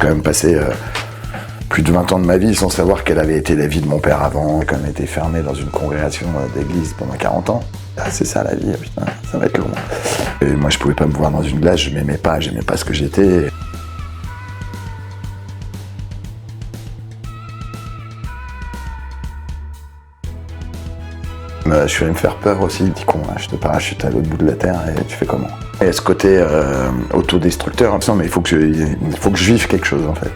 quand même passé plus de 20 ans de ma vie sans savoir quelle avait été la vie de mon père avant, quand on était fermé dans une congrégation d'église pendant 40 ans. Ah, c'est ça la vie, putain, ça va être long. Et moi je pouvais pas me voir dans une glace, j'aimais pas ce que j'étais. Je suis allé me faire peur aussi, dis con, je te parachute à l'autre bout de la terre et tu fais comment? Et ce côté autodestructeur, non mais il faut que je vive quelque chose en fait.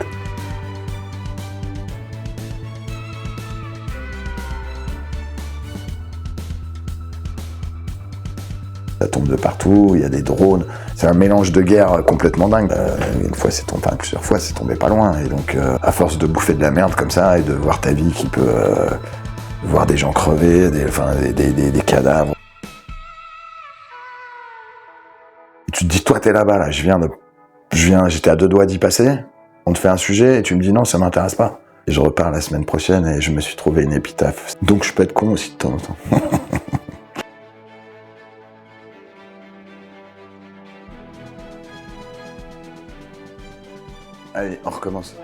Ça tombe de partout, il y a des drones, c'est un mélange de guerre complètement dingue. Une fois c'est tombé, plusieurs fois c'est tombé pas loin, et donc à force de bouffer de la merde comme ça et de voir ta vie qui peut voir des gens crever, des cadavres. Et tu te dis, toi t'es là-bas, là, j'étais à 2 doigts d'y passer, on te fait un sujet et tu me dis non, ça m'intéresse pas. Et je repars la semaine prochaine et je me suis trouvé une épitaphe. Donc je peux être con aussi de temps en temps. Allez, on recommence.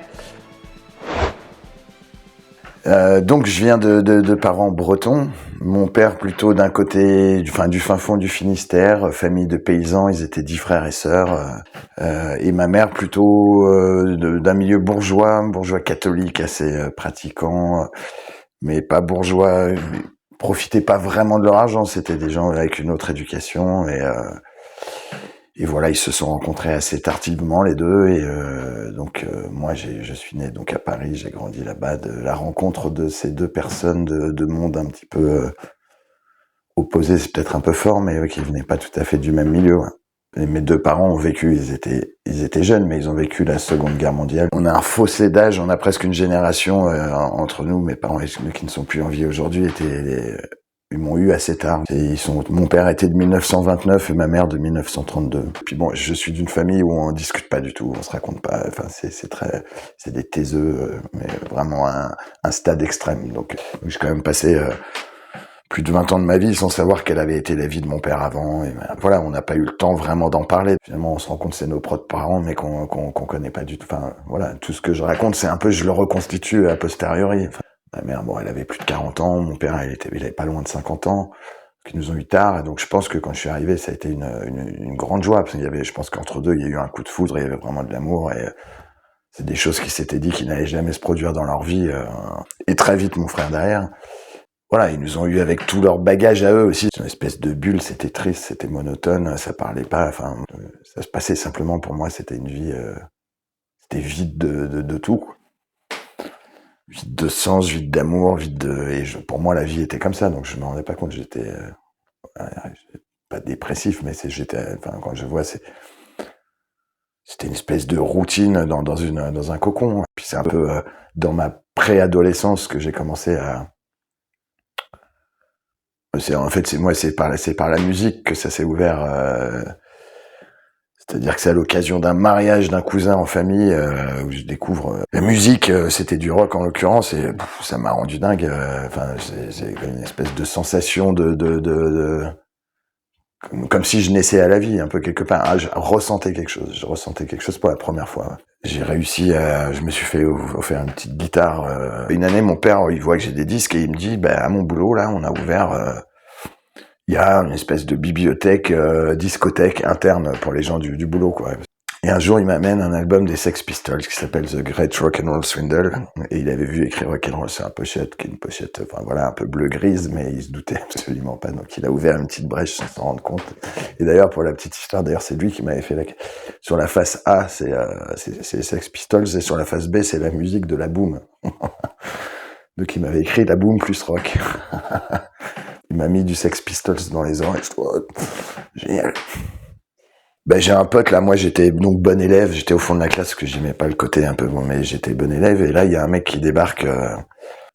Donc je viens de parents bretons. Mon père plutôt d'un côté, du fin fond du Finistère, famille de paysans, ils étaient 10 frères et sœurs. Et ma mère plutôt d'un milieu bourgeois catholique, assez pratiquant, mais pas bourgeois, profitaient pas vraiment de leur argent, c'était des gens avec une autre éducation, et voilà, ils se sont rencontrés assez tardivement les deux, et donc moi je suis né donc à Paris, j'ai grandi là-bas, de la rencontre de ces deux personnes de monde un petit peu opposés, c'est peut-être un peu fort, mais qui venaient pas tout à fait du même milieu. Ouais. Et mes 2 parents ont vécu, ils étaient jeunes, mais ils ont vécu la Seconde Guerre mondiale. On a un fossé d'âge, on a presque une génération entre nous. Mes parents qui ne sont plus en vie aujourd'hui ils m'ont eu assez tard. Mon père était de 1929 et ma mère de 1932. Puis bon, je suis d'une famille où on discute pas du tout, on se raconte pas. Enfin, c'est des taiseux, mais vraiment un stade extrême. Donc j'ai quand même passé plus de 20 ans de ma vie sans savoir quelle avait été la vie de mon père avant. Et voilà, on n'a pas eu le temps vraiment d'en parler. Finalement, on se rend compte que c'est nos propres parents, mais qu'on connaît pas du tout. Enfin, voilà, tout ce que je raconte, c'est un peu, je le reconstitue a posteriori. Enfin, ma mère, bon, elle avait plus de 40 ans, mon père, il avait pas loin de 50 ans, qui nous ont eu tard, et donc je pense que quand je suis arrivé, ça a été une grande joie, parce qu'il y avait, je pense qu'entre deux, il y a eu un coup de foudre, il y avait vraiment de l'amour, et c'est des choses qui s'étaient dit qui n'allaient jamais se produire dans leur vie, et très vite, mon frère derrière. Voilà, ils nous ont eu avec tout leur bagage à eux aussi. C'est une espèce de bulle, c'était triste, c'était monotone, ça parlait pas, enfin, ça se passait simplement pour moi, c'était une vie, c'était vide de tout, quoi. Vide de sens, vide d'amour, pour moi la vie était comme ça, donc je me rendais pas compte, j'étais pas dépressif, mais quand je vois, c'était une espèce de routine dans un cocon. Puis c'est un peu dans ma préadolescence que j'ai commencé à... C'est par la musique que ça s'est ouvert. C'est-à-dire que c'est à l'occasion d'un mariage d'un cousin en famille où je découvre la musique. C'était du rock en l'occurrence, et ça m'a rendu dingue. C'est une espèce de sensation comme si je naissais à la vie, un peu quelque part. Ah, je ressentais quelque chose pour la première fois. J'ai réussi je me suis fait offrir une petite guitare. Une année, mon père, il voit que j'ai des disques et il me dit, à mon boulot, là, on a ouvert, il y a une espèce de bibliothèque, discothèque interne pour les gens du boulot, quoi. Et un jour, il m'amène un album des Sex Pistols qui s'appelle The Great Rock'n'Roll Swindle. Et il avait vu écrire rock'n'roll sur la pochette, qui est une pochette, un peu bleu-grise, mais il se doutait absolument pas. Donc il a ouvert une petite brèche sans s'en rendre compte. Et d'ailleurs, pour la petite histoire, c'est lui qui m'avait fait sur la face A, c'est les Sex Pistols, et sur la face B, c'est la musique de la Boom. Donc il m'avait écrit la Boom plus rock. Il m'a mis du Sex Pistols dans les oreilles. Génial. J'ai un pote là, moi j'étais donc bon élève, j'étais au fond de la classe parce que j'aimais pas le côté un peu bon, mais j'étais bon élève, et là il y a un mec qui débarque,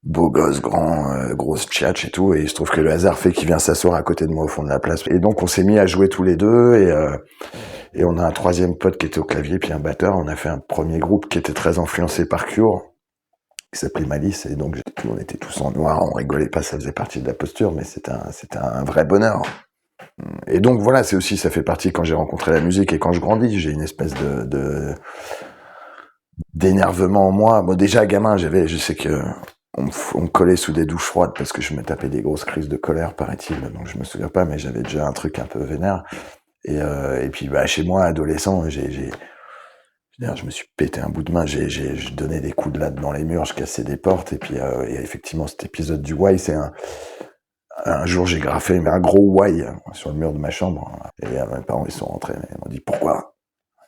beau gosse, grand, grosse tchatch et tout, et il se trouve que le hasard fait qu'il vient s'asseoir à côté de moi au fond de la place, et donc on s'est mis à jouer tous les deux, et on a un troisième pote qui était au clavier, puis un batteur. On a fait un premier groupe qui était très influencé par Cure, qui s'appelait Malice, et donc on était tous en noir, on rigolait pas, ça faisait partie de la posture, mais c'était un vrai bonheur. Et donc voilà, ça fait partie quand j'ai rencontré la musique et quand je grandis, j'ai une espèce d'énervement en moi. Bon, déjà gamin, je sais que on me collait sous des douches froides parce que je me tapais des grosses crises de colère, paraît-il. Donc je me souviens pas, mais j'avais déjà un truc un peu vénère. Et puis bah chez moi, adolescent, d'ailleurs, je me suis pété un bout de main. Je donnais des coups de latte dans les murs, je cassais des portes. Et puis et effectivement, cet épisode du why, c'est un jour j'ai graffé un gros why sur le mur de ma chambre. Et mes parents ils sont rentrés, ils m'ont dit pourquoi.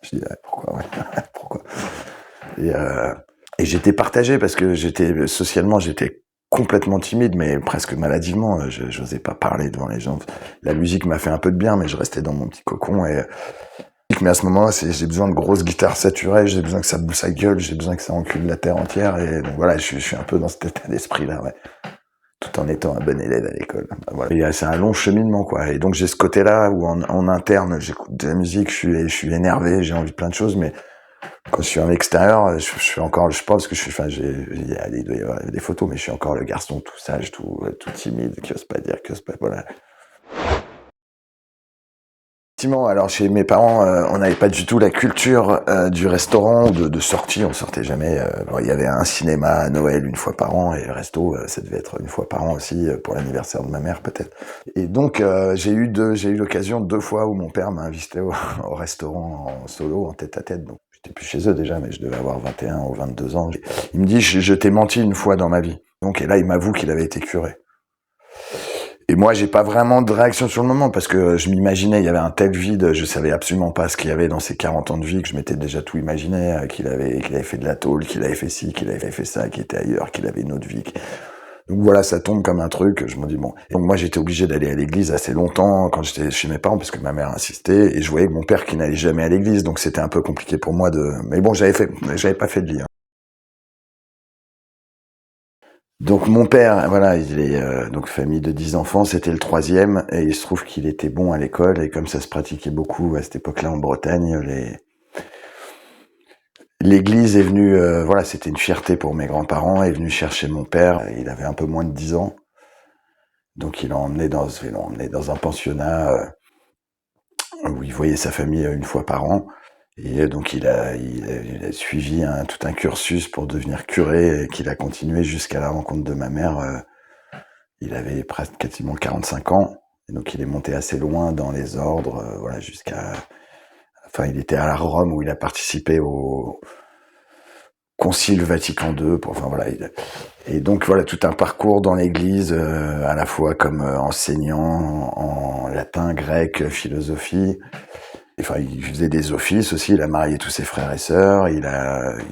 Je dis pourquoi, ouais, pourquoi. Et, euh, et j'étais partagé parce que j'étais complètement timide, mais presque maladivement. Je n'osais pas parler devant les gens. La musique m'a fait un peu de bien, mais je restais dans mon petit cocon. Mais à ce moment-là, j'ai besoin de grosses guitares saturées, j'ai besoin que ça boue sa gueule, j'ai besoin que ça encule la terre entière. Et donc voilà, je suis un peu dans cet état d'esprit-là, ouais. Tout en étant un bon élève à l'école. Voilà. Et c'est un long cheminement, quoi. Et donc j'ai ce côté-là où en interne, j'écoute de la musique, je suis énervé, j'ai envie de plein de choses, mais quand je suis en extérieur, je suis encore, je pense que je suis, enfin, il doit y avoir des photos, mais je suis encore le garçon tout sage, tout timide, qui ose pas dire, qui ose pas, voilà. Effectivement, alors chez mes parents, on n'avait pas du tout la culture du restaurant, de sortie, on sortait jamais. Bon, il y avait un cinéma à Noël une fois par an et le resto, ça devait être une fois par an aussi pour l'anniversaire de ma mère peut-être. Et donc j'ai eu l'occasion 2 fois où mon père m'a invité au restaurant en solo, en tête à tête. Donc j'étais plus chez eux déjà, mais je devais avoir 21 ou 22 ans. Il me dit je t'ai menti une fois dans ma vie. Donc et là il m'avoue qu'il avait été curé. Et moi, j'ai pas vraiment de réaction sur le moment parce que je m'imaginais, il y avait un tel vide, je savais absolument pas ce qu'il y avait dans ces 40 ans de vie que je m'étais déjà tout imaginé, qu'il avait fait de la tôle, qu'il avait fait ci, qu'il avait fait ça, qu'il était ailleurs, qu'il avait une autre vie. Donc voilà, ça tombe comme un truc, je me dis bon. Donc moi, j'étais obligé d'aller à l'église assez longtemps quand j'étais chez mes parents parce que ma mère insistait et je voyais mon père qui n'allait jamais à l'église, donc c'était un peu compliqué pour moi mais bon, j'avais pas fait de lit, hein. Donc mon père, voilà, il est donc famille de 10 enfants, c'était le troisième, et il se trouve qu'il était bon à l'école, et comme ça se pratiquait beaucoup à cette époque-là en Bretagne, l'église est venue, voilà, c'était une fierté pour mes grands-parents, est venue chercher mon père, il avait un peu moins de 10 ans, donc ils l'ont emmené dans un pensionnat où il voyait sa famille une fois par an, et donc il a suivi tout un cursus pour devenir curé, et qu'il a continué jusqu'à la rencontre de ma mère. Il avait presque quasiment 45 ans, et donc il est monté assez loin dans les ordres, voilà, enfin, il était à Rome où il a participé au Concile Vatican II, enfin voilà, et donc voilà tout un parcours dans l'Église, à la fois comme enseignant en latin, grec, philosophie. Enfin, il faisait des offices aussi, il a marié tous ses frères et sœurs, il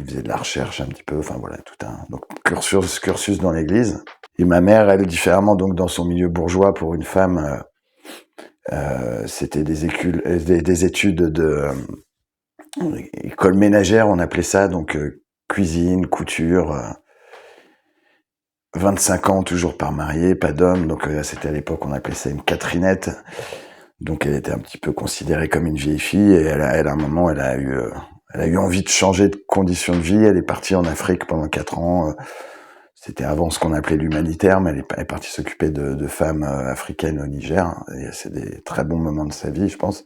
faisait de la recherche un petit peu, enfin voilà, tout un donc cursus dans l'Église. Et ma mère, elle, différemment, donc dans son milieu bourgeois, pour une femme, c'était des études de école ménagère, on appelait ça, donc cuisine, couture. 25 ans, toujours pas mariée, pas d'homme, donc c'était à l'époque, on appelait ça une Catherinette. Donc elle était un petit peu considérée comme une vieille fille, et à un moment, elle a eu envie de changer de conditions de vie. Elle est partie en Afrique pendant 4 ans. C'était avant ce qu'on appelait l'humanitaire, mais elle est partie s'occuper de femmes africaines au Niger. Et c'est des très bons moments de sa vie, je pense,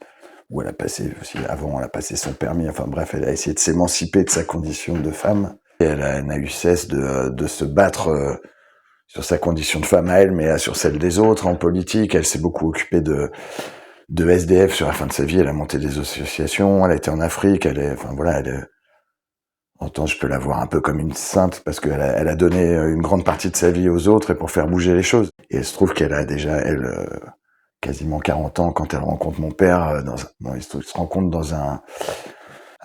où elle a passé aussi, avant, elle a passé son permis. Enfin bref, elle a essayé de s'émanciper de sa condition de femme. Et elle n'a eu cesse de se battre sur sa condition de femme à elle, mais sur celle des autres en politique. Elle s'est beaucoup occupée de SDF sur la fin de sa vie. Elle a monté des associations. Elle a été en Afrique. Enfin voilà, en temps, je peux la voir un peu comme une sainte parce elle a donné une grande partie de sa vie aux autres et pour faire bouger les choses. Et il se trouve qu'elle a déjà, quasiment 40 ans quand elle rencontre mon père. Il se rencontre dans un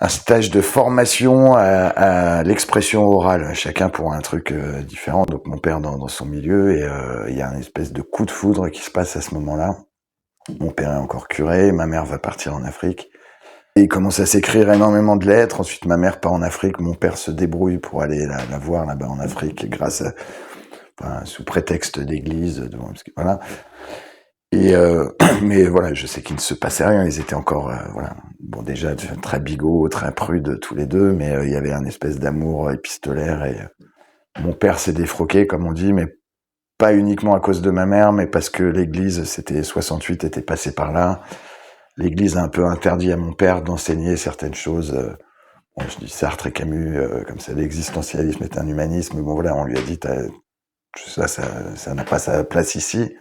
stage de formation à l'expression orale, chacun pour un truc différent. Donc mon père dans son milieu, et il y a une espèce de coup de foudre qui se passe à ce moment-là. Mon père est encore curé, ma mère va partir en Afrique. Et il commence à s'écrire énormément de lettres. Ensuite, ma mère part en Afrique. Mon père se débrouille pour aller la voir là-bas en Afrique sous prétexte d'église. Voilà. Et mais voilà, je sais qu'il ne se passait rien. Ils étaient encore, voilà. Bon, déjà très bigots, très prudes tous les deux, mais il y avait un espèce d'amour épistolaire. Et mon père s'est défroqué, comme on dit, mais pas uniquement à cause de ma mère, mais parce que l'église, c'était 68, était passée par là. L'église a un peu interdit à mon père d'enseigner certaines choses. bon, je dis Sartre et Camus, comme ça, l'existentialisme est un humanisme. Bon voilà, on lui a dit, ça n'a pas sa place ici.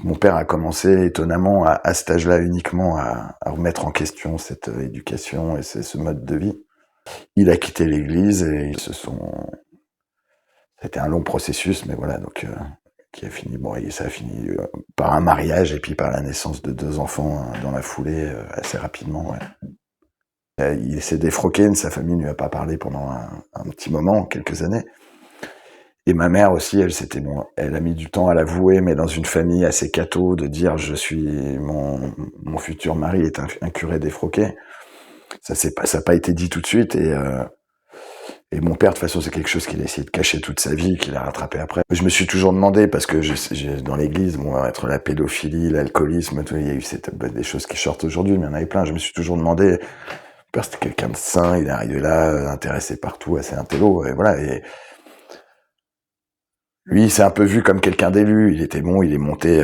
Mon père a commencé étonnamment à cet âge-là uniquement à remettre en question cette éducation et ce mode de vie. Il a quitté l'église et c'était un long processus, mais voilà, donc qui a fini, bon, et ça a fini par un mariage et puis par la naissance de 2 enfants dans la foulée assez rapidement. Ouais. Il s'est défroqué, sa famille ne lui a pas parlé pendant un petit moment, quelques années. Et ma mère aussi, elle a mis du temps à l'avouer, mais dans une famille assez catho, de dire mon futur mari est un curé défroqué. Ça n'a pas été dit tout de suite et mon père, de toute façon, c'est quelque chose qu'il a essayé de cacher toute sa vie, qu'il a rattrapé après. Je me suis toujours demandé, parce que dans l'église, bon, entre la pédophilie, l'alcoolisme, tout, il y a eu des choses qui sortent aujourd'hui, mais il y en avait plein. Je me suis toujours demandé, mon père, c'était quelqu'un de sain, il est arrivé là, intéressé partout, assez intello, et voilà. Et lui, il s'est un peu vu comme quelqu'un d'élu. Il était bon, il est monté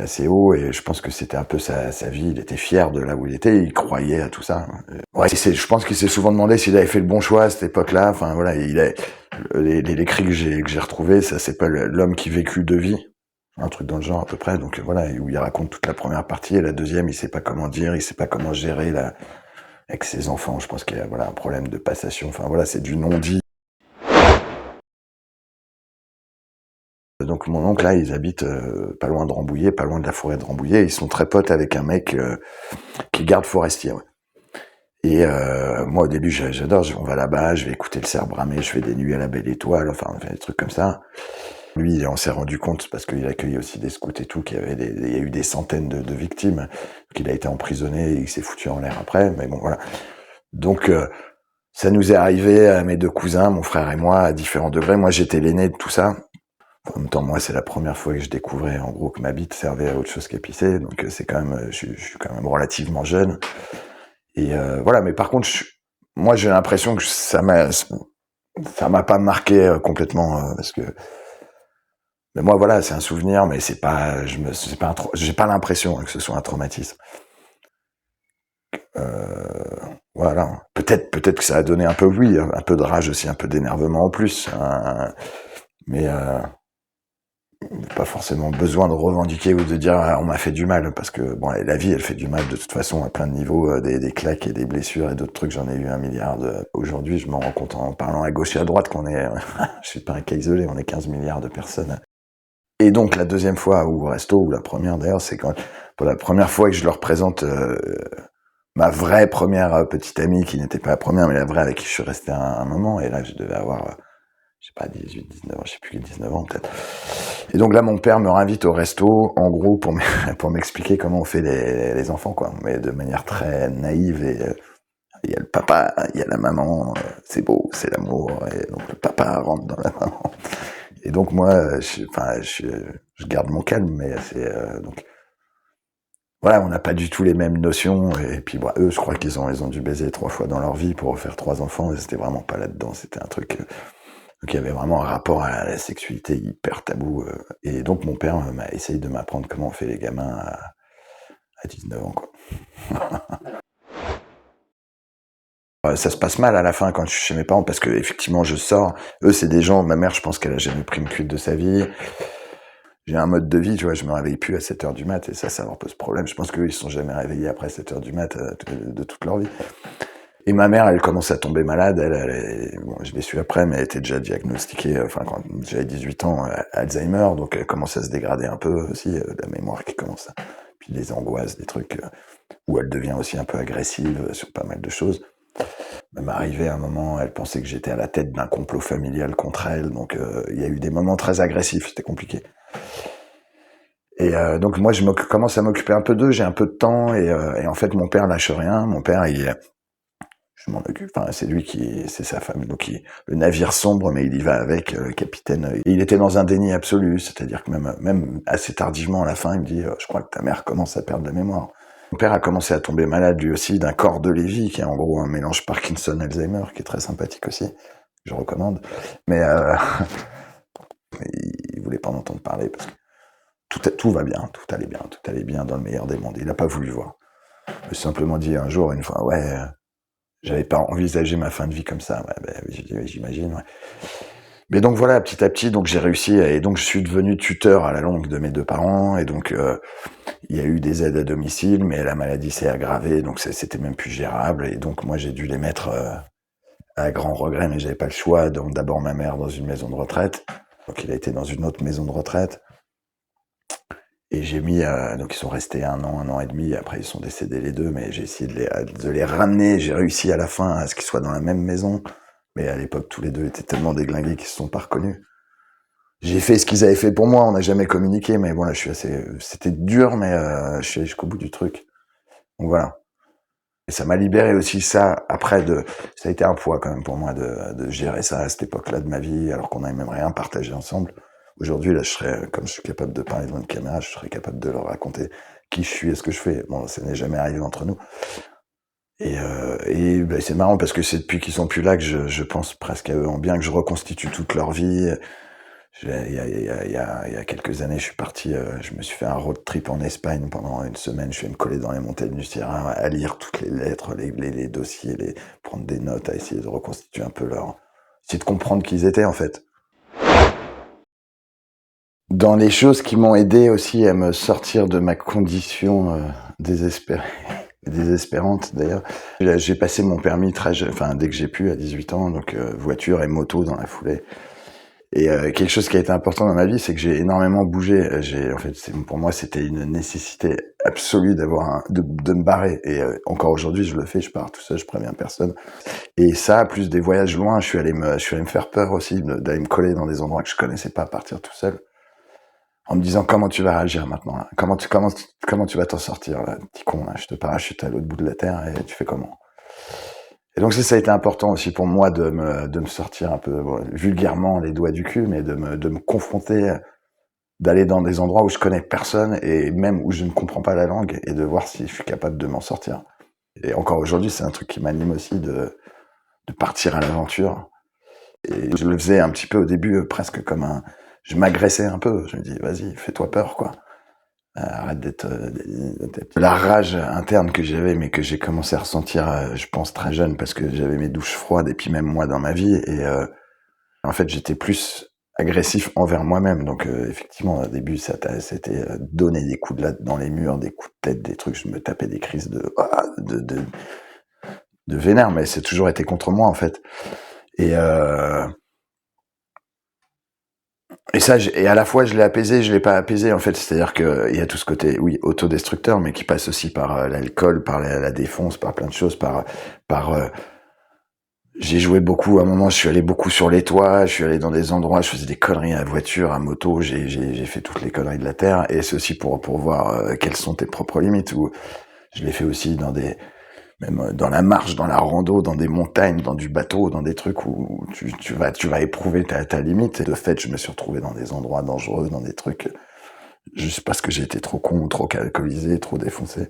assez haut, et je pense que c'était un peu sa vie. Il était fier de là où il était, il croyait à tout ça. Ouais, je pense qu'il s'est souvent demandé s'il avait fait le bon choix à cette époque-là. Enfin voilà, les cris que j'ai retrouvés, ça c'est pas l'homme qui vécut deux vies, un truc dans le genre à peu près. Donc voilà, où il raconte toute la première partie et la deuxième, il sait pas comment dire, il sait pas comment gérer avec ses enfants. Je pense qu'il y a voilà un problème de passation. Enfin voilà, c'est du non-dit. Donc mon oncle là, ils habitent pas loin de Rambouillet, pas loin de la forêt de Rambouillet. Ils sont très potes avec un mec qui est garde forestier. Ouais. Et moi au début j'adore, on va là-bas, je vais écouter le cerf bramer, je fais des nuits à la belle étoile, enfin on fait des trucs comme ça. Lui, on s'est rendu compte, parce qu'il accueillait aussi des scouts et tout, il y a eu des centaines de victimes, donc il a été emprisonné, il s'est foutu en l'air après, mais bon voilà. Donc ça nous est arrivé à mes 2 cousins, mon frère et moi, à différents degrés. Moi j'étais l'aîné de tout ça. En même temps, moi, c'est la première fois que je découvrais, en gros, que ma bite servait à autre chose qu'à pisser. Donc, c'est quand même, je suis quand même relativement jeune. Et voilà. Mais par contre, moi, j'ai l'impression que ça m'a pas marqué complètement parce que, mais moi, voilà, c'est un souvenir, mais c'est pas, j'ai pas l'impression que ce soit un traumatisme. Voilà. Peut-être que ça a donné un peu, oui, un peu de rage aussi, un peu d'énervement en plus. Mais pas forcément besoin de revendiquer ou de dire ah, on m'a fait du mal, parce que bon, la vie elle fait du mal de toute façon à plein de niveaux, des claques et des blessures et d'autres trucs, j'en ai eu 1 milliard. Aujourd'hui je m'en rends compte en parlant à gauche et à droite qu'on est je suis pas un cas isolé, on est 15 milliards de personnes. Et donc la deuxième fois ou au resto, ou la première d'ailleurs, c'est quand pour la première fois que je leur présente ma vraie première petite amie, qui n'était pas la première mais la vraie, avec qui je suis resté un moment, et là je devais avoir je sais pas, 18, 19 ans, je sais plus, 19 ans peut-être. Et donc là, mon père me réinvite au resto, en gros, pour m'expliquer comment on fait les enfants, quoi. Mais de manière très naïve, et il y a le papa, il y a la maman, c'est beau, c'est l'amour, et donc le papa rentre dans la maman. Et donc moi, je garde mon calme, mais donc voilà, on n'a pas du tout les mêmes notions. Et puis bon, eux, je crois qu'ils ont dû baiser 3 fois dans leur vie pour faire 3 enfants, et c'était vraiment pas là-dedans, c'était un truc. Donc il y avait vraiment un rapport à la sexualité hyper tabou. Et donc mon père m'a essayé de m'apprendre comment on fait les gamins à 19 ans, quoi. Ça se passe mal à la fin quand je suis chez mes parents, parce que effectivement je sors. Eux, c'est des gens, ma mère, je pense qu'elle a jamais pris une cuite de sa vie. J'ai un mode de vie, tu vois, je me réveille plus à 7h du mat, et ça leur pose problème. Je pense qu'eux, ils se sont jamais réveillés après 7h du mat de toute leur vie. Et ma mère, elle commence à tomber malade. Bon, je l'ai su après, mais elle était déjà diagnostiquée, quand j'avais 18 ans, Alzheimer. Donc elle commence à se dégrader un peu aussi, la mémoire qui commence. Puis les angoisses, des trucs où elle devient aussi un peu agressive sur pas mal de choses. Même arrivé à un moment, elle pensait que j'étais à la tête d'un complot familial contre elle. Donc il y a eu des moments très agressifs, c'était compliqué. Et donc moi, je commence à m'occuper un peu d'eux, j'ai un peu de temps, et en fait, mon père lâche rien. Mon père, je m'en occupe. Enfin, c'est sa femme. Donc, le navire sombre, mais il y va avec, le capitaine. Et il était dans un déni absolu. C'est-à-dire que même assez tardivement à la fin, il me dit, je crois que ta mère commence à perdre la mémoire. Mon père a commencé à tomber malade lui aussi d'un corps de Lévy, qui est en gros un mélange Parkinson-Alzheimer, qui est très sympathique aussi. Je recommande. Mais, il voulait pas en entendre parler parce que tout va bien, tout allait bien dans le meilleur des mondes. Il a pas voulu voir. Il m'a simplement dit un jour, une fois, ouais, J'avais pas envisagé ma fin de vie comme ça. Ouais, j'imagine. Ouais. Mais donc voilà, petit à petit, donc j'ai réussi et donc je suis devenu tuteur à la longue de mes deux parents et donc il y a eu des aides à domicile, mais la maladie s'est aggravée, donc c'était même plus gérable et donc moi j'ai dû les mettre à grand regret, mais j'avais pas le choix. Donc d'abord ma mère dans une maison de retraite, donc il a été dans une autre maison de retraite et j'ai mis donc ils sont restés un an et demi. Après ils sont décédés les deux, mais j'ai essayé de les ramener. J'ai réussi à la fin à ce qu'ils soient dans la même maison, mais à l'époque tous les deux étaient tellement déglingués qu'ils se sont pas reconnus. J'ai fait ce qu'ils avaient fait pour moi, on n'a jamais communiqué, mais voilà, c'était dur, mais je suis allé jusqu'au bout du truc. Donc voilà. Et ça m'a libéré aussi ça, ça a été un poids quand même pour moi de gérer ça à cette époque-là de ma vie, alors qu'on n'avait même rien partagé ensemble. Aujourd'hui, là, comme je suis capable de parler devant une caméra, je serais capable de leur raconter qui je suis et ce que je fais. Bon, ça n'est jamais arrivé entre nous. Et ben, c'est marrant parce que c'est depuis qu'ils sont plus là que je pense presque à eux en bien, que je reconstitue toute leur vie. Il y a quelques années, je suis parti, je me suis fait un road trip en Espagne pendant une semaine. Je suis me coller dans les montagnes du Sierra, à lire toutes les lettres, les dossiers, prendre des notes, à essayer de reconstituer un peu essayer de comprendre qui ils étaient en fait. Dans les choses qui m'ont aidé aussi à me sortir de ma condition désespérante d'ailleurs, j'ai passé mon permis très jeune, enfin dès que j'ai pu, à 18 ans, donc voiture et moto dans la foulée. Et quelque chose qui a été important dans ma vie, c'est que j'ai énormément bougé. En fait, pour moi, c'était une nécessité absolue de me barrer. Et encore aujourd'hui, je le fais. Je pars tout seul, je préviens personne. Et ça, plus des voyages loin, je suis allé me faire peur aussi, d'aller me coller dans des endroits que je connaissais pas, partir tout seul, en me disant comment tu vas réagir maintenant, là. Comment tu vas t'en sortir, là, petit con, là. Je te parachute à l'autre bout de la terre et tu fais comment? Et donc ça a été important aussi pour moi de me sortir un peu vulgairement les doigts du cul, mais de me confronter, d'aller dans des endroits où je connais personne et même où je ne comprends pas la langue et de voir si je suis capable de m'en sortir. Et encore aujourd'hui, c'est un truc qui m'anime aussi de partir à l'aventure. Et je le faisais un petit peu au début, presque je m'agressais un peu. Je me dis, vas-y, fais-toi peur, quoi. Arrête d'être la rage interne que j'avais, mais que j'ai commencé à ressentir, je pense très jeune, parce que j'avais mes douches froides et puis même moi dans ma vie. Et en fait, j'étais plus agressif envers moi-même. Donc effectivement, au début, c'était donner des coups de latte dans les murs, des coups de tête, des trucs. Je me tapais des crises de vénère, mais c'est toujours été contre moi en fait. Et ça, et à la fois, je l'ai apaisé, je l'ai pas apaisé, en fait. C'est-à-dire que il y a tout ce côté, oui, autodestructeur, mais qui passe aussi par l'alcool, par la défonce, par plein de choses, j'ai joué beaucoup, à un moment, je suis allé beaucoup sur les toits, je suis allé dans des endroits, je faisais des conneries à voiture, à moto, j'ai fait toutes les conneries de la terre, et c'est aussi pour voir quelles sont tes propres limites, ou je l'ai fait aussi même dans la marche, dans la rando, dans des montagnes, dans du bateau, dans des trucs où tu vas éprouver ta limite. Et de fait, je me suis retrouvé dans des endroits dangereux, dans des trucs, juste parce que j'ai été trop con, trop alcoolisé, trop défoncé.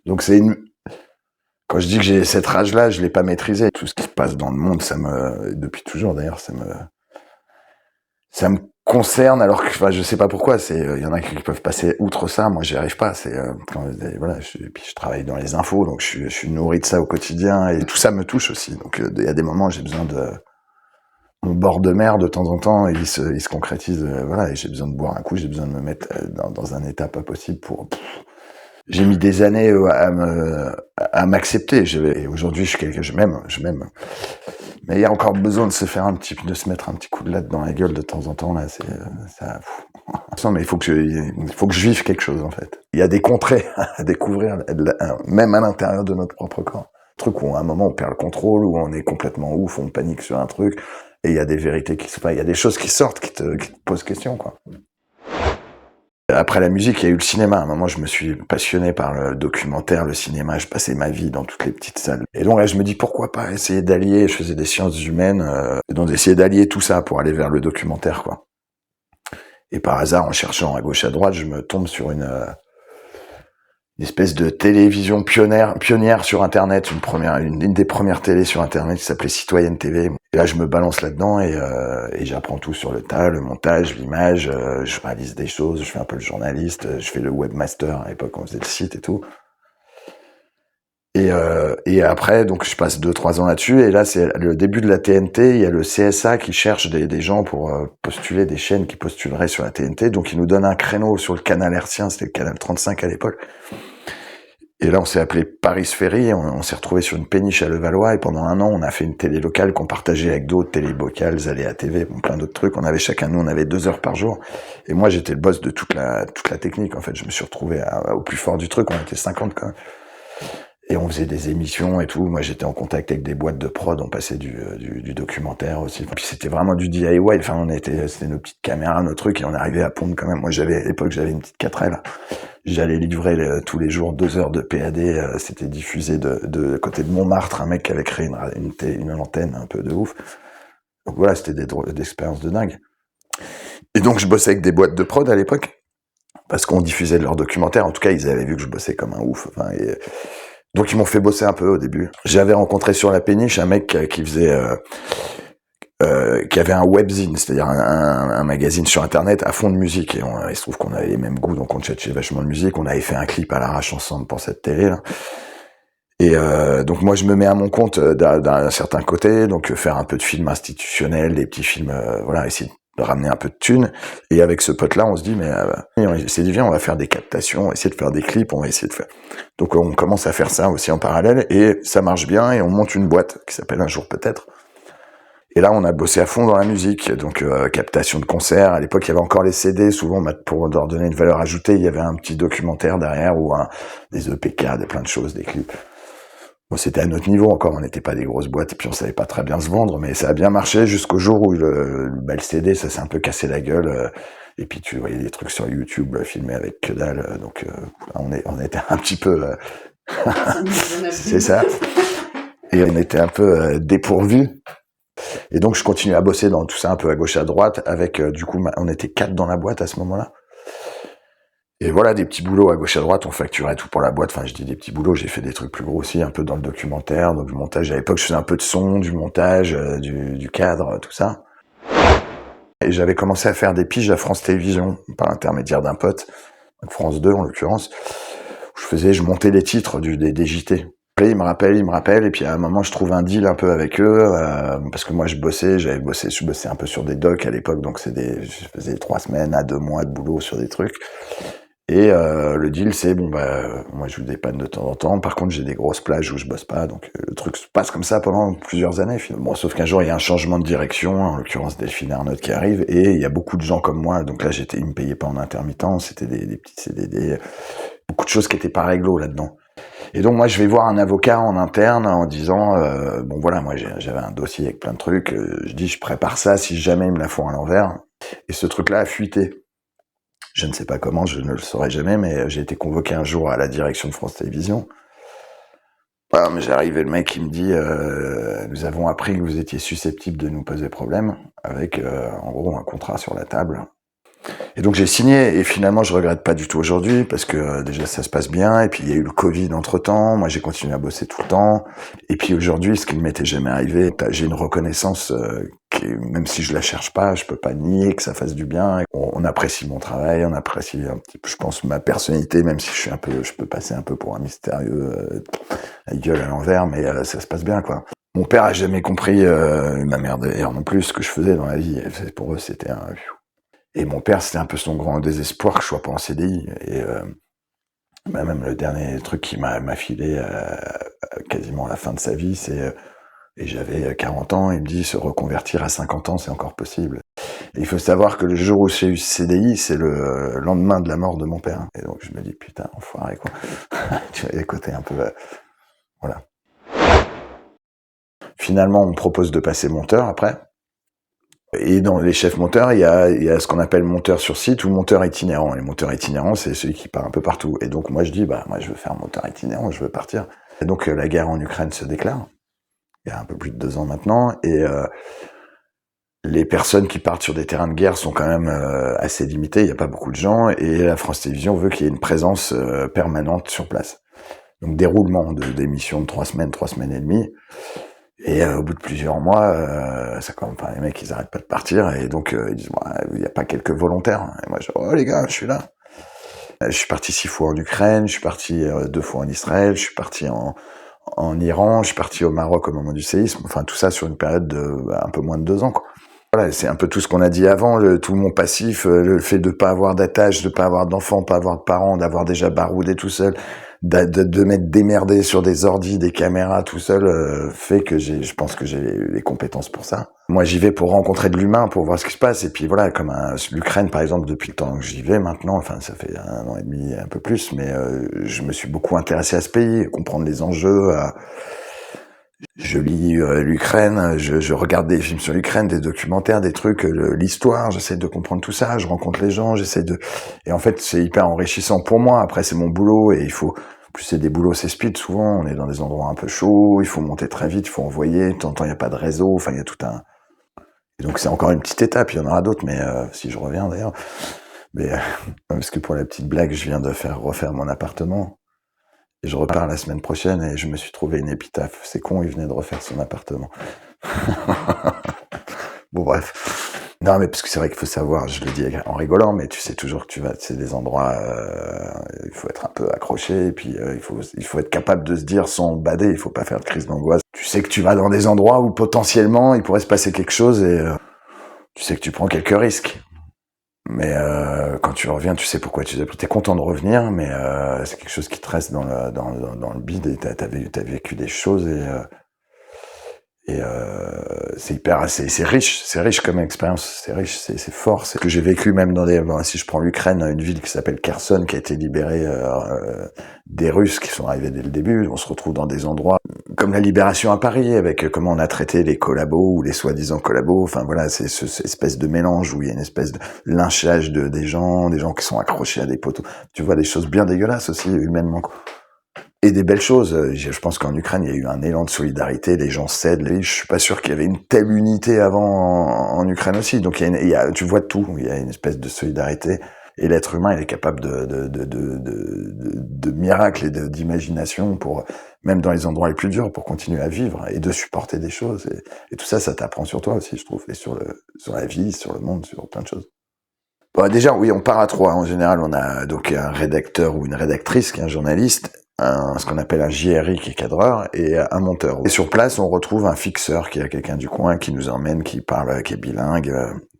Donc quand je dis que j'ai cette rage-là, je l'ai pas maîtrisé. Tout ce qui se passe dans le monde, depuis toujours d'ailleurs, ça me concerne, alors que, enfin, je sais pas pourquoi. Il y en a qui peuvent passer outre ça. Moi, j'y arrive pas. Voilà, puis je travaille dans les infos, donc je suis nourri de ça au quotidien, et tout ça me touche aussi. Donc, il y a des moments où j'ai besoin mon bord de mer de temps en temps, il se concrétise, voilà, et j'ai besoin de boire un coup, j'ai besoin de me mettre dans un état pas possible j'ai mis des années à m'accepter. Et aujourd'hui, je suis quelqu'un, je m'aime. Mais il y a encore besoin de de se mettre un petit coup de latte dans la gueule de temps en temps, là, ça. Non, mais il faut que je vive quelque chose, en fait. Il y a des contrées à découvrir, même à l'intérieur de notre propre corps. Truc où à un moment on perd le contrôle, où on est complètement ouf, on panique sur un truc, et il y a des vérités il y a des choses qui sortent, qui te posent question, quoi. Après la musique, il y a eu le cinéma. À un moment, je me suis passionné par le documentaire, le cinéma. Je passais ma vie dans toutes les petites salles. Et donc là, je me dis, pourquoi pas essayer d'allier, je faisais des sciences humaines, et donc d'essayer d'allier tout ça pour aller vers le documentaire, quoi. Et par hasard, en cherchant à gauche à droite, je me tombe sur une espèce de télévision pionnière sur Internet, une des premières télés sur Internet qui s'appelait Citoyenne TV. Et là, je me balance là-dedans et j'apprends tout sur le tas, le montage, l'image, je réalise des choses, je fais un peu le journaliste, je fais le webmaster, à l'époque on faisait le site et tout. Et après, donc je passe 2-3 ans là-dessus, et là c'est le début de la TNT, il y a le CSA qui cherche des gens pour postuler, des chaînes qui postuleraient sur la TNT, donc ils nous donnent un créneau sur le canal hertzien, c'était le canal 35 à l'époque. Et là on s'est appelé Paris Ferry, on s'est retrouvé sur une péniche à Levallois, et pendant 1 an on a fait une télé locale qu'on partageait avec d'autres télé locales, Aléa TV, bon, plein d'autres trucs, on avait 2 heures par jour, et moi j'étais le boss de toute la technique en fait, je me suis retrouvé au plus fort du truc, on était 50 quand même. Et on faisait des émissions et tout. Moi, j'étais en contact avec des boîtes de prod. On passait du documentaire aussi. Et puis c'était vraiment du DIY. Enfin, c'était nos petites caméras, nos trucs, et on arrivait à pondre quand même. Moi, à l'époque, j'avais une petite 4L. J'allais livrer tous les jours 2 heures de PAD. C'était diffusé de côté de Montmartre, un mec qui avait créé une antenne un peu de ouf. Donc voilà, c'était des expériences de dingue. Et donc, je bossais avec des boîtes de prod à l'époque, parce qu'on diffusait de leurs documentaires. En tout cas, ils avaient vu que je bossais comme un ouf. Enfin, donc ils m'ont fait bosser un peu au début. J'avais rencontré sur la péniche un mec qui faisait, qui avait un webzine, c'est-à-dire un magazine sur internet à fond de musique. Et il se trouve qu'on avait les mêmes goûts, donc on tchatchait vachement de musique. On avait fait un clip à l'arrache ensemble pour cette télé là. Et donc moi je me mets à mon compte d'un certain côté, donc faire un peu de films institutionnels, des petits films, voilà, essayer de ramener un peu de thunes. Et avec ce pote-là, on se dit, mais on s'est dit, viens, on va faire des captations, on va essayer de faire des clips, on va essayer de faire. Donc on commence à faire ça aussi en parallèle, et ça marche bien, et on monte une boîte qui s'appelle Un jour peut-être. Et là, on a bossé à fond dans la musique, donc captation de concerts. À l'époque, il y avait encore les CD, souvent pour leur donner une valeur ajoutée, il y avait un petit documentaire derrière, ou des EPK, plein de choses, des clips. Bon, c'était à notre niveau encore, on n'était pas des grosses boîtes, et puis on savait pas très bien se vendre, mais ça a bien marché jusqu'au jour où le CD, ça s'est un peu cassé la gueule, et puis tu voyais des trucs sur YouTube filmés avec que dalle, donc on était un petit peu... c'est ça. Et on était un peu dépourvus. Et donc je continuais à bosser dans tout ça un peu à gauche à droite, avec du coup, on était 4 dans la boîte à ce moment-là. Et voilà, des petits boulots à gauche à droite, on facturait tout pour la boîte. Enfin, je dis des petits boulots, j'ai fait des trucs plus gros aussi, un peu dans le documentaire, donc le montage. À l'époque, je faisais un peu de son, du montage, du cadre, tout ça. Et j'avais commencé à faire des piges à France Télévisions, par l'intermédiaire d'un pote, France 2 en l'occurrence. Je montais les titres des JT. Après, il me rappelle, et puis à un moment, je trouve un deal un peu avec eux, parce que moi, je bossais un peu sur des docs à l'époque, donc je faisais 3 semaines à 2 mois de boulot sur des trucs. Et le deal, c'est moi je vous dépanne de temps en temps. Par contre, j'ai des grosses plages où je bosse pas, donc le truc se passe comme ça pendant plusieurs années. Finalement. Bon, sauf qu'un jour il y a un changement de direction, en l'occurrence Delphine Arnaud qui arrive, et il y a beaucoup de gens comme moi. Donc là, ils me payaient pas en intermittent, c'était des petits CDD, beaucoup de choses qui étaient pas réglo là-dedans. Et donc moi, je vais voir un avocat en interne en disant, bon voilà, moi j'avais un dossier avec plein de trucs. Je dis, je prépare ça si jamais ils me la font à l'envers. Et ce truc-là a fuité. Je ne sais pas comment, je ne le saurai jamais, mais j'ai été convoqué un jour à la direction de France Télévisions. Voilà, mais j'arrive et le mec il me dit nous avons appris que vous étiez susceptible de nous poser problème avec en gros un contrat sur la table. Et donc j'ai signé, et finalement je regrette pas du tout aujourd'hui, parce que déjà ça se passe bien, et puis il y a eu le Covid entre-temps, moi j'ai continué à bosser tout le temps, et puis aujourd'hui, ce qui ne m'était jamais arrivé, j'ai une reconnaissance même si je la cherche pas, je peux pas nier que ça fasse du bien. On apprécie mon travail, on apprécie un petit peu, je pense, ma personnalité, même si je peux passer un peu pour un mystérieux, la gueule à l'envers, mais ça se passe bien, quoi. Mon père a jamais compris, ma mère d'ailleurs non plus, ce que je faisais dans la vie. Pour eux, c'était un... Et mon père, c'était un peu son grand désespoir que je sois pas en CDI. Et même le dernier truc qu'il m'a filé quasiment à la fin de sa vie, c'est... et j'avais 40 ans, il me dit, se reconvertir à 50 ans, c'est encore possible. Et il faut savoir que le jour où j'ai eu ce CDI, c'est le lendemain de la mort de mon père. Et donc je me dis, putain, enfoiré, quoi. Tu vois, les côtés un peu... voilà. Finalement, on me propose de passer monteur après. Et dans les chefs monteurs, il y a ce qu'on appelle monteur sur site ou monteur itinérant. Les monteurs itinérants, c'est celui qui part un peu partout. Et donc moi je dis, moi je veux faire monteur itinérant, je veux partir. Et donc la guerre en Ukraine se déclare. Il y a un peu plus de 2 ans maintenant, et les personnes qui partent sur des terrains de guerre sont quand même assez limitées, il n'y a pas beaucoup de gens, et la France Télévisions veut qu'il y ait une présence permanente sur place. Donc déroulement d'émissions de 3 semaines et demie, et au bout de plusieurs mois, les mecs ils arrêtent pas de partir, et donc ils disent, il n'y a pas quelques volontaires. Et moi je dis, oh les gars, je suis là. Je suis parti 6 fois en Ukraine, je suis parti 2 fois en Israël, je suis parti en Iran, je suis parti au Maroc au moment du séisme. Enfin, tout ça sur une période de un peu moins de 2 ans, quoi. Voilà, c'est un peu tout ce qu'on a dit avant, tout mon passif, le fait de pas avoir d'attache, de pas avoir d'enfants, pas avoir de parents, d'avoir déjà baroudé tout seul, de m'être démerdé sur des ordis, des caméras tout seul, fait que je pense que j'ai les compétences pour ça. Moi, j'y vais pour rencontrer de l'humain, pour voir ce qui se passe, et puis voilà, comme l'Ukraine par exemple, depuis le temps que j'y vais maintenant, enfin ça fait 1 an et demi, un peu plus, mais je me suis beaucoup intéressé à ce pays, comprendre les enjeux, je lis l'Ukraine, je regarde des films sur l'Ukraine, des documentaires, des trucs, l'histoire, j'essaie de comprendre tout ça, je rencontre les gens, et en fait c'est hyper enrichissant pour moi. Après c'est mon boulot et plus c'est des boulots, c'est speed souvent, on est dans des endroits un peu chauds, il faut monter très vite, il faut envoyer, de temps en temps il n'y a pas de réseau, enfin il y a tout un... Et donc c'est encore une petite étape, il y en aura d'autres, mais si je reviens d'ailleurs, mais parce que pour la petite blague, je viens de refaire mon appartement. Et je repars la semaine prochaine et je me suis trouvé une épitaphe. C'est con, il venait de refaire son appartement. Bon, bref. Non, mais parce que c'est vrai qu'il faut savoir, je le dis en rigolant, mais tu sais toujours que tu vas, c'est des endroits, il faut être un peu accroché, et puis il faut être capable de se dire sans bader, il faut pas faire de crise d'angoisse. Tu sais que tu vas dans des endroits où potentiellement il pourrait se passer quelque chose et tu sais que tu prends quelques risques. Mais quand tu reviens, tu sais pourquoi tu es content de revenir, mais c'est quelque chose qui te reste dans le bide et t'as vécu des choses et c'est riche comme expérience, c'est riche, c'est fort. C'est ce que j'ai vécu même si je prends l'Ukraine, une ville qui s'appelle Kherson, qui a été libérée des Russes qui sont arrivés dès le début. On se retrouve dans des endroits comme la libération à Paris, avec comment on a traité les collabos ou les soi-disant collabos. Enfin voilà, c'est cette espèce de mélange où il y a une espèce de lynchage des gens qui sont accrochés à des poteaux. Tu vois des choses bien dégueulasses aussi humainement. Et des belles choses. Je pense qu'en Ukraine, il y a eu un élan de solidarité, les gens s'aident. Je suis pas sûr qu'il y avait une telle unité avant en Ukraine aussi. Donc tu vois tout. Il y a une espèce de solidarité. Et l'être humain, il est capable de miracles et d'imagination pour, même dans les endroits les plus durs, pour continuer à vivre et de supporter des choses. Et tout ça, ça t'apprend sur toi aussi, je trouve, et sur la vie, sur le monde, sur plein de choses. Bon, déjà, oui, on part à 3. En général, on a donc un rédacteur ou une rédactrice qui est un journaliste, ce qu'on appelle un JRI qui est cadreur, et un monteur. Et sur place, on retrouve un fixeur qui est quelqu'un du coin qui nous emmène, qui parle, qui est bilingue,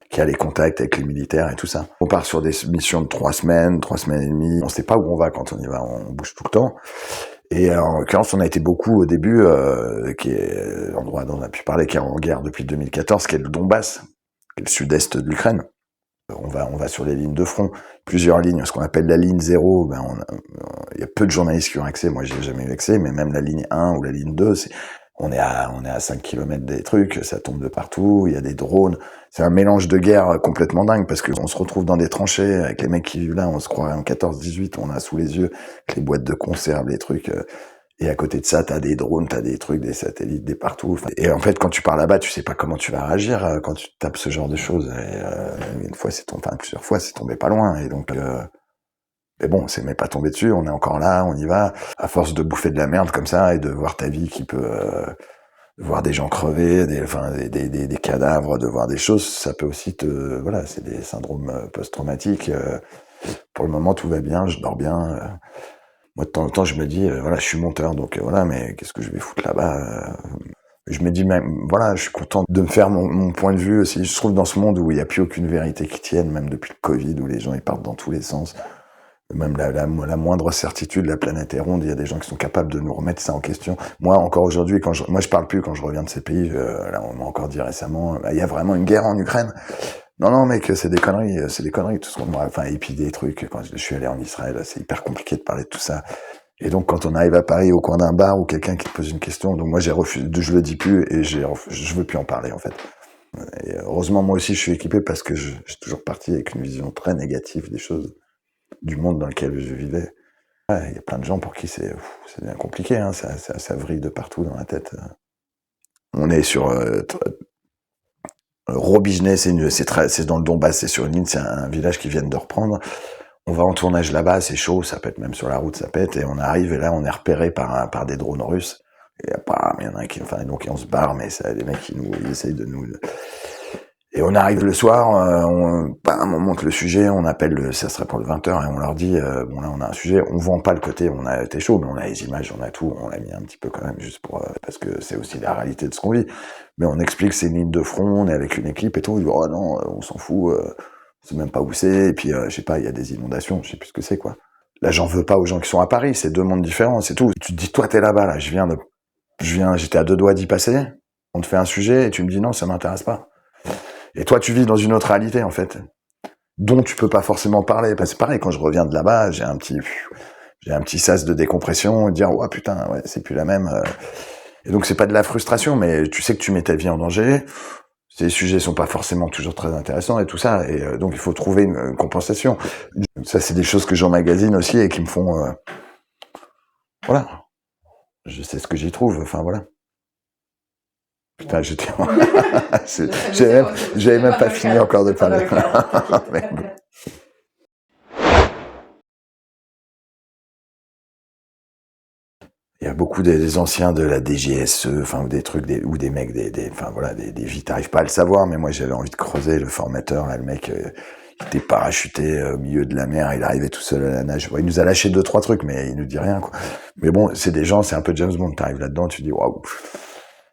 qui a les contacts avec les militaires et tout ça. On part sur des missions de 3 semaines et demie. On sait pas où on va quand on y va, on bouge tout le temps. Et en l'occurrence, on a été beaucoup au début, qui est l'endroit dont on a pu parler, qui est en guerre depuis 2014, qui est le Donbass, qui est le sud-est de l'Ukraine. On va sur les lignes de front, plusieurs lignes, ce qu'on appelle la ligne 0, il y a peu de journalistes qui ont accès, moi j'ai jamais eu accès, mais même la ligne 1 ou la ligne 2, on est à 5 km des trucs, ça tombe de partout, il y a des drones, c'est un mélange de guerre complètement dingue, parce qu'on se retrouve dans des tranchées avec les mecs qui vivent là, on se croirait en 14-18, on a sous les yeux les boîtes de conserve, les trucs... Et à côté de ça, t'as des drones, t'as des trucs, des satellites, des partout. Et en fait, quand tu pars là-bas, tu sais pas comment tu vas réagir quand tu tapes ce genre de choses. Et plusieurs fois, c'est tombé pas loin. Et donc, mais bon, c'est même pas tombé dessus. On est encore là, on y va. À force de bouffer de la merde comme ça et de voir ta vie qui peut, voir des gens crever, des cadavres, de voir des choses, ça peut aussi voilà, c'est des syndromes post-traumatiques. Pour le moment, tout va bien, je dors bien. Moi, de temps en temps, je me dis, voilà, je suis monteur, donc voilà, mais qu'est-ce que je vais foutre là-bas Je me dis même, voilà, je suis content de me faire mon point de vue aussi. Je trouve dans ce monde où il n'y a plus aucune vérité qui tienne, même depuis le Covid, où les gens ils partent dans tous les sens, même la moindre certitude, la planète est ronde, il y a des gens qui sont capables de nous remettre ça en question. Moi, encore aujourd'hui, moi je parle plus quand je reviens de ces pays, là, on m'a encore dit récemment, il y a vraiment une guerre en Ukraine. Non, mec, c'est des conneries, tout ce qu'on... Enfin, et puis des trucs, quand je suis allé en Israël, c'est hyper compliqué de parler de tout ça. Et donc, quand on arrive à Paris, au coin d'un bar, ou quelqu'un qui te pose une question, donc moi, j'ai refusé, je le dis plus, et je veux plus en parler, en fait. Et heureusement, moi aussi, je suis équipé parce que j'ai toujours parti avec une vision très négative des choses, du monde dans lequel je vivais. Ouais, il y a plein de gens pour qui c'est bien compliqué, hein, ça vrille de partout dans la tête. On est sur... Robigenet, c'est dans le Donbass, c'est sur une ligne, c'est un village qu'ils viennent de reprendre. On va en tournage là-bas, c'est chaud, ça pète même sur la route, ça pète, et on arrive, et là, on est repéré par des drones russes. Et il y en a un qui, donc on se barre, mais ça, les mecs, ils essayent de nous... Et on arrive le soir, on monte le sujet, on appelle, ça serait pour le 20h, et on leur dit, bon là on a un sujet, on vend pas le côté, on a été chaud, mais on a les images, on a tout, on l'a mis un petit peu quand même, juste pour, parce que c'est aussi la réalité de ce qu'on vit. Mais on explique c'est une ligne de front, on est avec une équipe et tout, ils disent, oh non, on s'en fout, on sait même pas où c'est, et puis je sais pas, il y a des inondations, je sais plus ce que c'est quoi. Là j'en veux pas aux gens qui sont à Paris, c'est deux mondes différents, c'est tout. Tu te dis, toi t'es là-bas, là, j'étais à 2 doigts d'y passer, on te fait un sujet, et tu me dis non, ça m'intéresse pas. Et toi, tu vis dans une autre réalité, en fait, dont tu peux pas forcément parler. C'est pareil, quand je reviens de là-bas, j'ai un petit sas de décompression, et dire, ouais, putain, ouais, c'est plus la même. Et donc, c'est pas de la frustration, mais tu sais que tu mets ta vie en danger. Ces sujets sont pas forcément toujours très intéressants et tout ça. Et donc, il faut trouver une compensation. Ça, c'est des choses que j'emmagasine aussi et qui me font, voilà. Je sais ce que j'y trouve. Enfin, voilà. Putain, j'avais même pas fini encore de parler. Mais bon. Il y a beaucoup des anciens de la DGSE, enfin, ou des trucs, ou des mecs, enfin, voilà, des vies, t'arrives pas à le savoir, mais moi, j'avais envie de creuser le formateur, là, le mec, il était parachuté au milieu de la mer, il arrivait tout seul à la nage. Bon, il nous a lâché 2-3 trucs, mais il nous dit rien, quoi. Mais bon, c'est des gens, c'est un peu James Bond, t'arrives là-dedans, tu dis, waouh.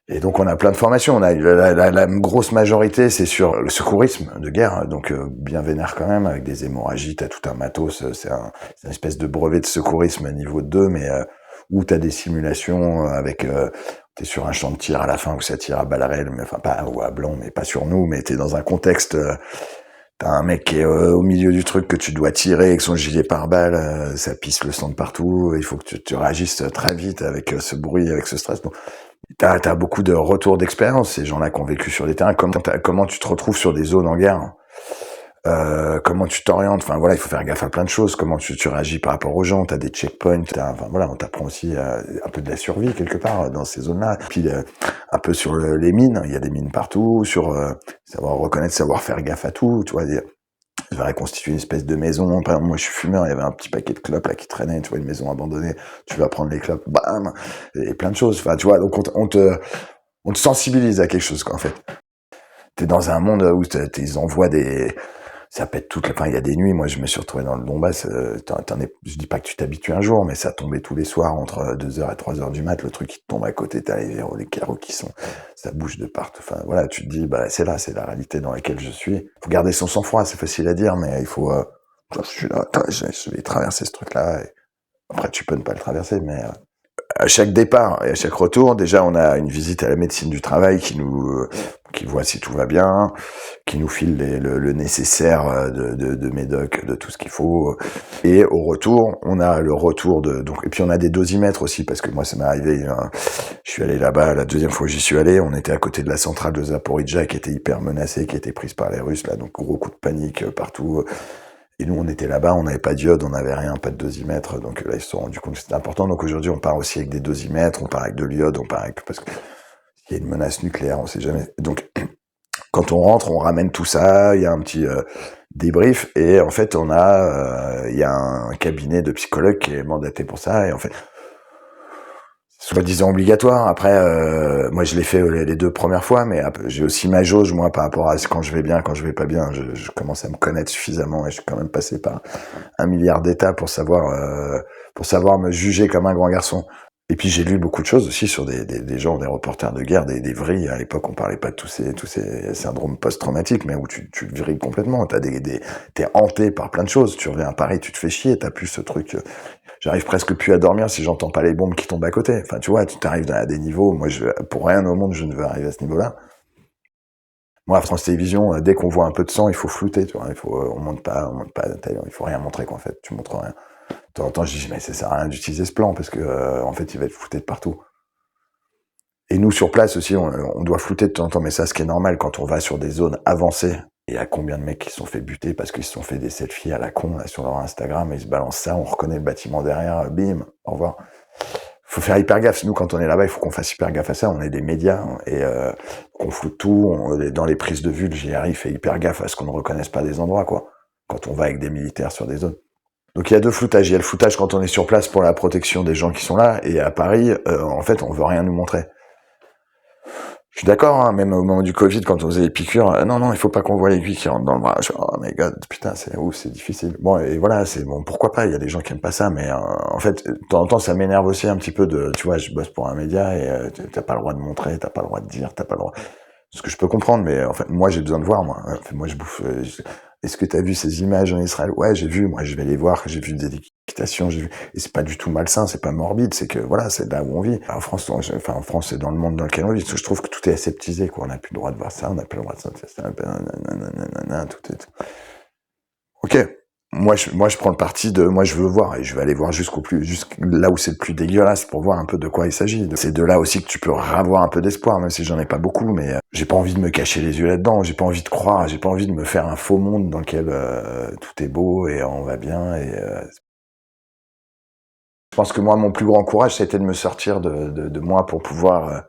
Et donc, on a plein de formations. On a la grosse majorité, c'est sur le secourisme de guerre, donc bien vénère quand même, avec des hémorragies, t'as tout un matos, c'est une espèce de brevet de secourisme niveau 2, mais où t'as des simulations avec t'es sur un champ de tir à la fin où ça tire à balles réelles, mais enfin pas ou à blanc, mais pas sur nous, mais t'es dans un contexte, t'as un mec qui est au milieu du truc que tu dois tirer avec son gilet pare-balles, ça pisse le sang de partout, il faut que tu réagisses très vite avec ce bruit, avec ce stress. Donc, t'as beaucoup de retours d'expérience, ces gens-là qui ont vécu sur des terrains. Comment tu te retrouves sur des zones en guerre? Comment tu t'orientes, enfin voilà, il faut faire gaffe à plein de choses, comment tu réagis par rapport aux gens, t'as des checkpoints, enfin voilà, on t'apprend aussi un peu de la survie quelque part dans ces zones-là, puis un peu sur les mines, il y a des mines partout, sur savoir reconnaître, savoir faire gaffe à tout, tu vois, je vais reconstituer une espèce de maison, par exemple, moi je suis fumeur, il y avait un petit paquet de clopes là qui traînait, tu vois, une maison abandonnée, tu vas prendre les clopes, bam, et plein de choses, enfin tu vois, donc on te sensibilise à quelque chose quoi en fait. T'es dans un monde où ils envoient ça pète enfin, il y a des nuits, moi, je me suis retrouvé dans le Donbass, je dis pas que tu t'habitues un jour, mais ça tombait tous les soirs entre 2h et 3h du mat, le truc qui te tombe à côté, t'as les carreaux ça bouge de partout, enfin, voilà, tu te dis, bah, c'est la réalité dans laquelle je suis. Faut garder son sang-froid, c'est facile à dire, mais il faut, je suis là, je vais traverser ce truc-là, et après, tu peux ne pas le traverser, mais, à chaque départ et à chaque retour, déjà, on a une visite à la médecine du travail qui voit si tout va bien, qui nous file le nécessaire de médoc, de tout ce qu'il faut. Et au retour, on a le retour et puis on a des dosimètres aussi, parce que moi, ça m'est arrivé, je suis allé là-bas, la deuxième fois que j'y suis allé, on était à côté de la centrale de Zaporijjia qui était hyper menacée, qui était prise par les Russes, là, donc gros coup de panique partout. Et nous, on était là-bas, on n'avait pas d'iode, on n'avait rien, pas de dosimètre. Donc là, ils se sont rendus compte que c'était important. Donc aujourd'hui, on part aussi avec des dosimètres, on part avec de l'iode, parce qu'il y a une menace nucléaire, on sait jamais. Donc, quand on rentre, on ramène tout ça, il y a un petit débrief, et en fait, il y a un cabinet de psychologues qui est mandaté pour ça, et en fait, soi-disant obligatoire. Après, moi je l'ai fait les 2 premières fois, mais j'ai aussi ma jauge, moi, par rapport à quand je vais bien, quand je vais pas bien. Je commence à me connaître suffisamment et je suis quand même passé par 1 milliard d'étapes pour savoir me juger comme un grand garçon. Et puis j'ai lu beaucoup de choses aussi sur des gens, des reporters de guerre, des vrilles. À l'époque, on parlait pas de tous ces syndromes post-traumatiques, mais où tu vrilles complètement. T'es hanté par plein de choses. Tu reviens à Paris, tu te fais chier, t'as plus ce truc. J'arrive presque plus à dormir si j'entends pas les bombes qui tombent à côté. Enfin, tu vois, tu t'arrives à des niveaux. Moi, pour rien au monde, je ne veux arriver à ce niveau-là. Moi, à France Télévisions, dès qu'on voit un peu de sang, il faut flouter, tu vois. On monte pas, il faut rien montrer, quoi, en fait. Tu montres rien. De temps en temps, je dis, mais ça sert à rien d'utiliser ce plan, parce que, en fait, il va être flouté de partout. Et nous, sur place aussi, on doit flouter de temps en temps, mais ça, ce qui est normal quand on va sur des zones avancées. Et il y a combien de mecs qui se sont fait buter parce qu'ils se sont fait des selfies à la con là, sur leur Instagram, et ils se balancent ça, on reconnaît le bâtiment derrière, bim, au revoir. Faut faire hyper gaffe. Nous, quand on est là-bas, il faut qu'on fasse hyper gaffe à ça. On est des médias et qu'on floute tout. Dans les prises de vue, le GRI fait hyper gaffe à ce qu'on ne reconnaisse pas des endroits, quoi. Quand on va avec des militaires sur des zones. Donc il y a 2 floutages. Il y a le floutage quand on est sur place pour la protection des gens qui sont là, et à Paris, en fait, on veut rien nous montrer. Je suis d'accord, hein, même au moment du Covid, quand on faisait les piqûres, non, il faut pas qu'on voit l'aiguille qui rentre dans le bras. Oh my god, putain, c'est difficile. Bon, et voilà, c'est bon, pourquoi pas, il y a des gens qui aiment pas ça, mais en fait, de temps en temps, ça m'énerve aussi un petit peu tu vois, je bosse pour un média et t'as pas le droit de montrer, t'as pas le droit de dire, t'as pas le droit. Ce que je peux comprendre, mais en fait, moi, j'ai besoin de voir, moi. Moi, je bouffe. Est-ce que t'as vu ces images en Israël? Ouais, j'ai vu, moi, je vais les voir, j'ai vu des équitations, j'ai vu. Et c'est pas du tout malsain, c'est pas morbide, c'est que, voilà, c'est là où on vit. En France, en France, c'est dans le monde dans lequel on vit. Je trouve que tout est aseptisé, quoi. On n'a plus le droit de voir ça, on n'a plus le droit de ça, tout est. Ok. Moi, je prends le parti de, moi, je veux voir, et je vais aller voir jusqu'à là où c'est le plus dégueulasse pour voir un peu de quoi il s'agit. C'est de là aussi que tu peux avoir un peu d'espoir, même si j'en ai pas beaucoup, mais j'ai pas envie de me cacher les yeux là-dedans, j'ai pas envie de croire, j'ai pas envie de me faire un faux monde dans lequel tout est beau et on va bien je pense que moi, mon plus grand courage, c'était de me sortir de moi pour pouvoir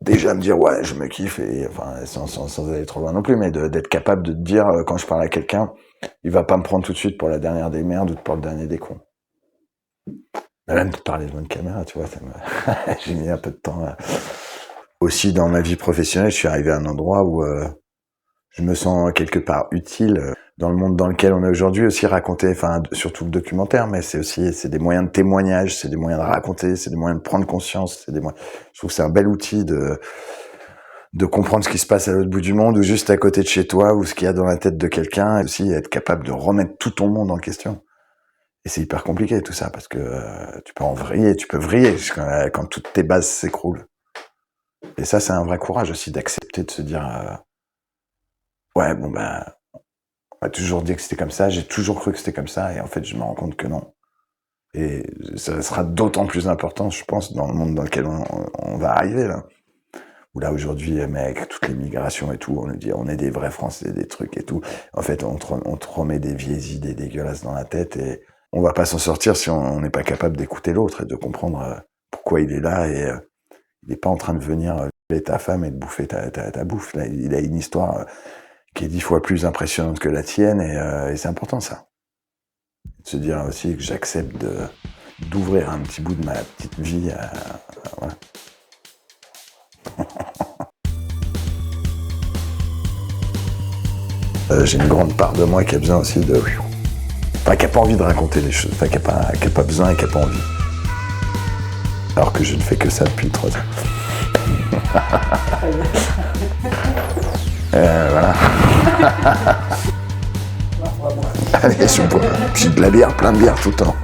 déjà me dire, ouais, je me kiffe, et enfin, sans aller trop loin non plus, mais d'être capable de te dire, quand je parle à quelqu'un, il va pas me prendre tout de suite pour la dernière des merdes ou pour le dernier des cons. Même de parler devant une caméra, tu vois, j'ai mis un peu de temps. Aussi, dans ma vie professionnelle, je suis arrivé à un endroit où je me sens quelque part utile dans le monde dans lequel on est aujourd'hui, aussi raconter, enfin, surtout le documentaire, mais c'est des moyens de témoignage, c'est des moyens de raconter, c'est des moyens de prendre conscience, je trouve que c'est un bel outil de comprendre ce qui se passe à l'autre bout du monde ou juste à côté de chez toi ou ce qu'il y a dans la tête de quelqu'un, et aussi être capable de remettre tout ton monde en question. Et c'est hyper compliqué tout ça parce que tu peux vriller quand toutes tes bases s'écroulent. Et ça, c'est un vrai courage aussi d'accepter de se dire ouais, bon ben, on m'a toujours dit que c'était comme ça, j'ai toujours cru que c'était comme ça, et en fait, je me rends compte que non. Et ça sera d'autant plus important, je pense, dans le monde dans lequel on va arriver là. Où là aujourd'hui, mais avec toutes les migrations et tout, on nous dit on est des vrais Français, des trucs et tout. En fait, on te remet des vieilles idées dégueulasses dans la tête et on va pas s'en sortir si on n'est pas capable d'écouter l'autre et de comprendre pourquoi il est là et il n'est pas en train de venir tuer ta femme et de bouffer ta bouffe. Là, il a une histoire qui est 10 fois plus impressionnante que la tienne et c'est important ça. De se dire aussi que j'accepte d'ouvrir un petit bout de ma petite vie voilà. J'ai une grande part de moi qui a besoin aussi de... Enfin, qui n'a pas envie de raconter les choses, enfin, qui n'a pas besoin et qui n'a pas envie. Alors que je ne fais que ça depuis 3 ans. Voilà. Allez, je bois. Puis de la bière, plein de bière tout le temps.